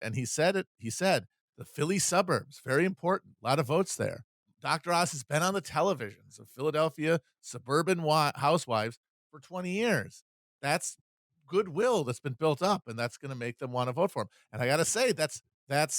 And he said it. He said the Philly suburbs, very important, a lot of votes there. Dr. Oz has been on the televisions of Philadelphia suburban housewives for 20 years. That's goodwill that's been built up, and that's going to make them want to vote for him. And I got to say, that's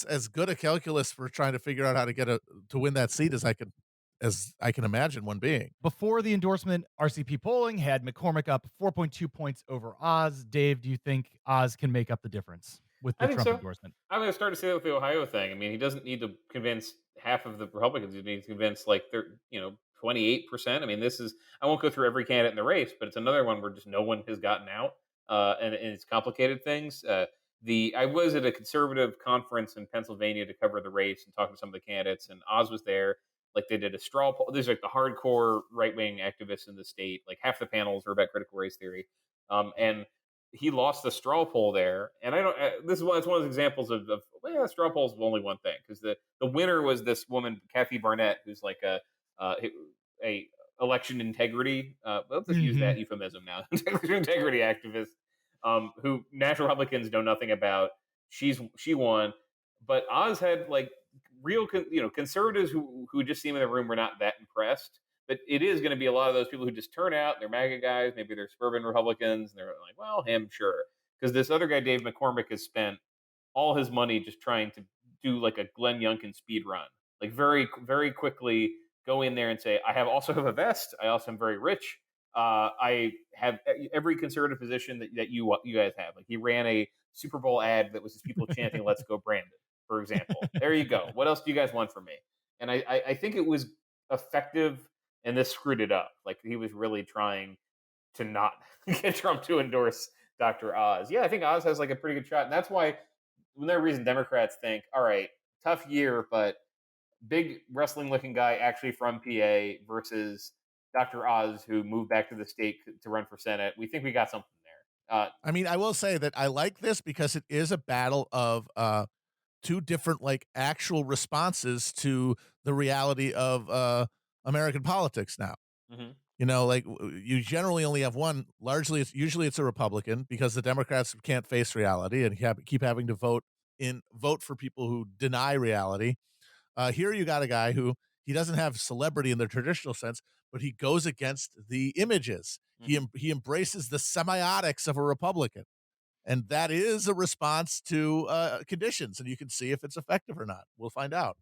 as good a calculus for trying to figure out how to to win that seat as I can imagine one being. Before the endorsement, RCP polling had McCormick up 4.2 points over Oz. Dave, do you think Oz can make up the difference with I the think Trump so. endorsement? I'm going to start to say that with the Ohio thing. I mean, he doesn't need to convince half of the Republicans. He needs to convince like they're 28%. I mean, this is I won't go through every candidate in the race, but it's another one where just no one has gotten out, and it's complicated things. I was at a conservative conference in Pennsylvania to cover the race and talk to some of the candidates, and Oz was there. Like they did a straw poll. These are like the hardcore right wing activists in the state. Like half the panels are about critical race theory, and he lost the straw poll there. And I don't. This is one. It's one of those examples of well, yeah, straw polls is only one thing because the winner was this woman Kathy Barnett, who's like uh, a election integrity. Let's just use that euphemism now. Integrity activist who natural Republicans know nothing about. She won, but Oz had like real conservatives who just seem in the room were not that impressed. But it is going to be a lot of those people who just turn out. They're MAGA guys, maybe they're suburban Republicans, and they're like, well, him, sure. Because this other guy, Dave McCormick, has spent all his money just trying to do like a Glenn Youngkin speed run, like very, very quickly go in there and say, I also have a vest. I also am very rich. I have every conservative position that you guys have. Like he ran a Super Bowl ad that was just people chanting "Let's go Brandon," for example. There you go. What else do you guys want from me? And I think it was effective, and this screwed it up. Like he was really trying to not get Trump to endorse Dr. Oz. Yeah, I think Oz has like a pretty good shot, and that's why no reason Democrats think, all right, tough year, but big wrestling looking guy actually from PA versus Dr. Oz, who moved back to the state to run for Senate. We think we got something there. I mean, I will say that I like this because it is a battle of two different like actual responses to the reality of American politics now. Mm-hmm. Like you generally only have one. Largely, usually it's a Republican because the Democrats can't face reality and keep having to vote for people who deny reality. Here you got a guy who he doesn't have celebrity in the traditional sense, but he goes against the images. Mm-hmm. He embraces the semiotics of a Republican. And that is a response to conditions, and you can see if it's effective or not. We'll find out.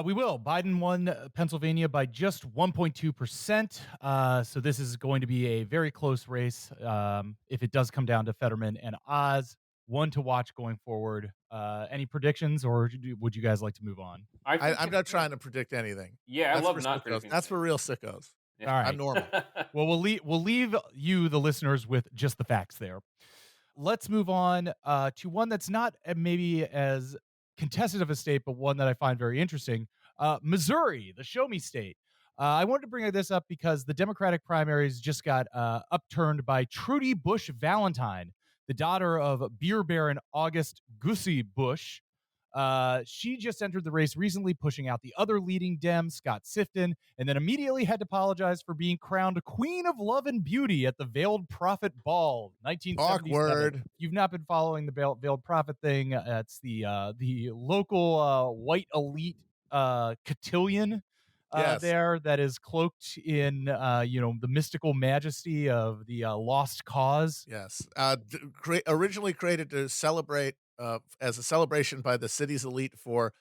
We will. Biden won Pennsylvania by just 1.2%. So this is going to be a very close race if it does come down to Fetterman and Oz. One to watch going forward. Any predictions, or would you guys like to move on? I'm not trying to predict anything. Yeah, That's I love not predicting. That's for real sickos. Yeah. All right. I'm normal. Well, we'll leave you, the listeners, with just the facts there. Let's move on to one that's not maybe as contested of a state, but one that I find very interesting. Missouri, the show me state. I wanted to bring this up because the Democratic primaries just got upturned by Trudy Bush Valentine, the daughter of beer baron August Gussie Bush. She just entered the race recently, pushing out the other leading Dem, Scott Sifton, and then immediately had to apologize for being crowned Queen of Love and Beauty at the Veiled Prophet Ball, 1977. Awkward. You've not been following the Veiled Prophet thing. It's the local white elite cotillion Yes. there that is cloaked in the mystical majesty of the lost cause. Yes. Originally created to celebrate as a celebration by the city's elite for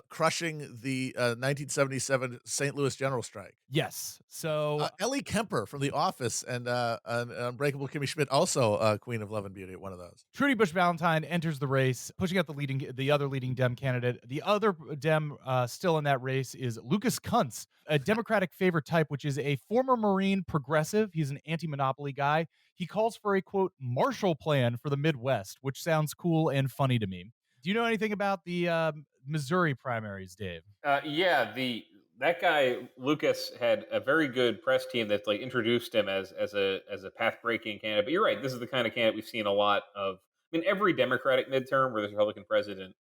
crushing the 1977 St. Louis General Strike. Yes. So Ellie Kemper from The Office and Unbreakable Kimmy Schmidt, also Queen of Love and Beauty at one of those. Trudy Bush Valentine enters the race, pushing out the other leading Dem candidate. The other Dem still in that race is Lucas Kuntz, a Democratic favorite type, which is a former Marine progressive. He's an anti-monopoly guy. He calls for a, quote, Marshall Plan for the Midwest, which sounds cool and funny to me. Do you know anything about the Missouri primaries, Dave? That guy Lucas had a very good press team that like introduced him as a path breaking candidate. But you're right, this is the kind of candidate we've seen a lot of. I mean, every Democratic midterm where there's a Republican president,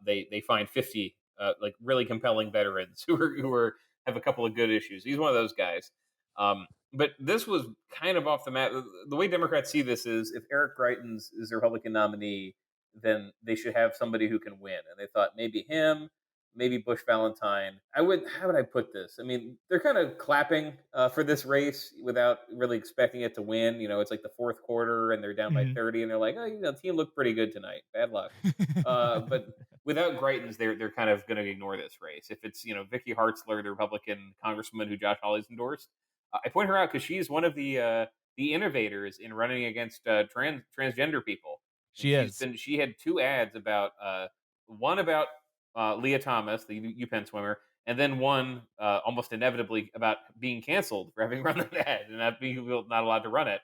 they find 50 like really compelling veterans who have a couple of good issues. He's one of those guys. But this was kind of off the map. The way Democrats see this is if Eric Greitens is the Republican nominee, then they should have somebody who can win. And they thought maybe him, maybe Bush Valentine. I would How would I put this? I mean, they're kind of clapping for this race without really expecting it to win. It's like the fourth quarter and they're down by Mhm. 30, and they're like, oh, team looked pretty good tonight. Bad luck. But without Greitens, they're kind of going to ignore this race. If it's Vicky Hartzler, the Republican congresswoman who Josh Hawley's endorsed, I point her out because she's one of the innovators in running against transgender people. And She is. she had two ads about one about Leah Thomas, the UPenn swimmer, and then one almost inevitably about being canceled for having run that ad and not allowed to run it.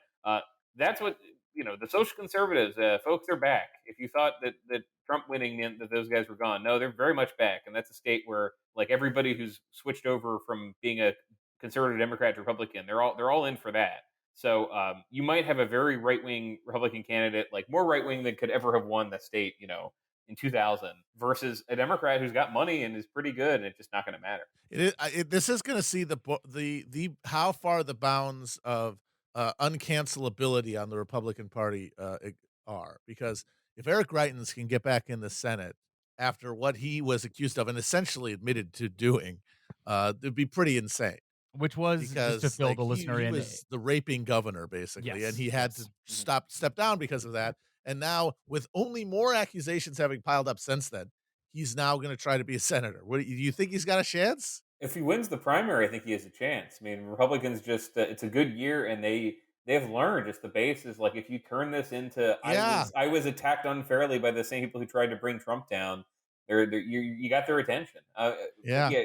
That's what the social conservatives, folks, are back. If you thought that Trump winning meant that those guys were gone, no, they're very much back, and that's a state where like everybody who's switched over from being a conservative Democrat to Republican, they're all in for that. So you might have a very right wing Republican candidate, like more right wing than could ever have won the state, in 2000, versus a Democrat who's got money and is pretty good, and it's just not going to matter. This is going to see the how far the bounds of uncancelability on the Republican Party are, because if Eric Greitens can get back in the Senate after what he was accused of and essentially admitted to doing, it'd be pretty insane. Which was, just to Because, fill like, the listener he in, was the raping governor, basically, and yes, he had to yes. step down because of that, and now, with only more accusations having piled up since then, he's now gonna try to be a senator. What do you think he's got a chance? If he wins the primary, I think he has a chance. I mean, Republicans just it's a good year, and they've learned just the base is like if you turn this into Yeah, I was attacked unfairly by the same people who tried to bring Trump down. You got their attention. But yeah. yeah,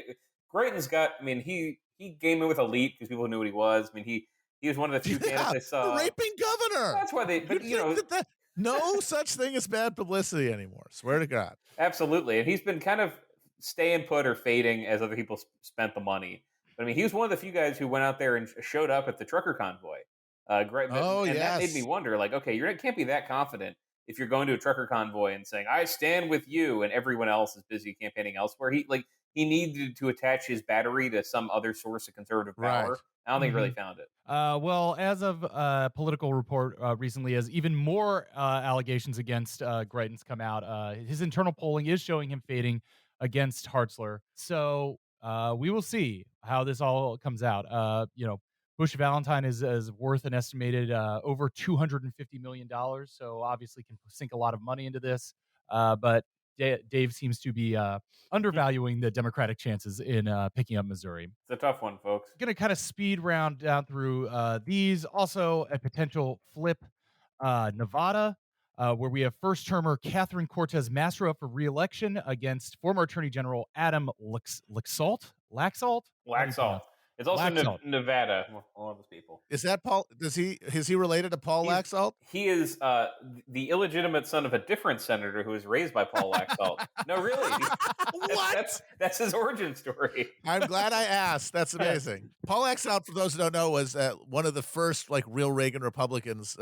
Greitens got. I mean, he came in with elite because people knew what he was. I mean, he was one of the few candidates Yeah, I the saw. raping governor! That's why they. But You'd think that no such thing as bad publicity anymore, swear to God. absolutely, and he's been kind of staying put or fading as other people spent the money. But I mean, he was one of the few guys who went out there and showed up at the trucker convoy. Great, Oh, and that made me yes. wonder, like, okay, you can't be that confident if you're going to a trucker convoy and saying "I stand with you," and everyone else is busy campaigning elsewhere. He needed to attach his battery to some other source of conservative Right. power. I don't think he really Mhm. found it. Well, as of Political Report recently, as even more allegations against Greitens come out, his internal polling is showing him fading against Hartzler. So we will see how this all comes out. Bush Valentine is worth an estimated over $250 million. So obviously can sink a lot of money into this. But Dave seems to be undervaluing the Democratic chances in picking up Missouri. It's a tough one, folks. Going to kind of speed round down through these. Also, a potential flip, Nevada, where we have first termer Catherine Cortez Masto up for reelection against former Attorney General Adam Laxalt. Laxalt? How do you Laxalt. pronounce It's also Laxalt? Nevada. All of those people. Is that Paul is he related to Paul He's Laxalt? he is the illegitimate son of a different senator who was raised by Paul Laxalt. No, really, What? that's his origin story. I'm glad I asked. That's amazing. Paul Laxalt, for those who don't know, was one of the first, like, real Reagan Republicans,